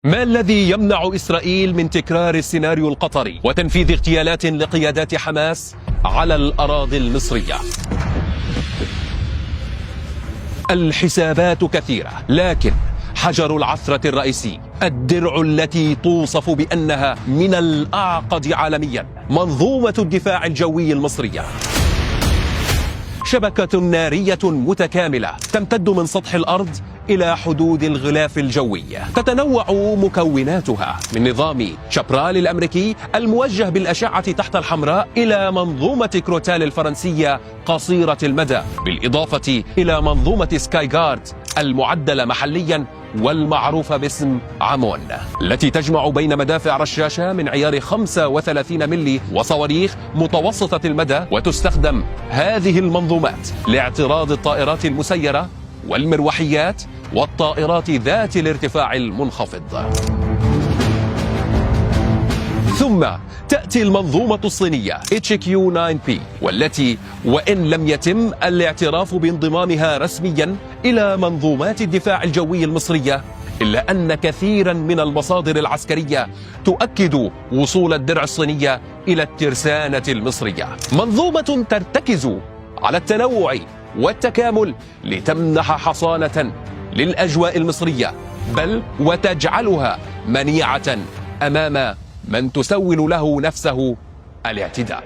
ما الذي يمنع إسرائيل من تكرار السيناريو القطري وتنفيذ اغتيالات لقيادات حماس على الأراضي المصرية؟ الحسابات كثيرة، لكن حجر العثرة الرئيسي، الدرع التي توصف بأنها من الأعقد عالميا، منظومة الدفاع الجوي المصرية. شبكة نارية متكاملة تمتد من سطح الأرض إلى حدود الغلاف الجوي، تتنوع مكوناتها من نظام شابرال الأمريكي الموجه بالأشعة تحت الحمراء إلى منظومة كروتال الفرنسية قصيرة المدى، بالإضافة إلى منظومة سكاي جارد المعدلة محليا والمعروفة باسم عمون، التي تجمع بين مدافع رشاشة من عيار 35 ملي وصواريخ متوسطة المدى. وتستخدم هذه المنظومات لاعتراض الطائرات المسيرة والمروحيات والطائرات ذات الارتفاع المنخفض. ثم تأتي المنظومة الصينية HQ-9P، والتي وإن لم يتم الاعتراف بانضمامها رسميا إلى منظومات الدفاع الجوي المصرية، إلا أن كثيرا من المصادر العسكرية تؤكد وصول الدرع الصينية إلى الترسانة المصرية. منظومة ترتكز على التنوع والتكامل لتمنح حصانة للأجواء المصرية، بل وتجعلها منيعة أمام من تسول له نفسه الاعتداء.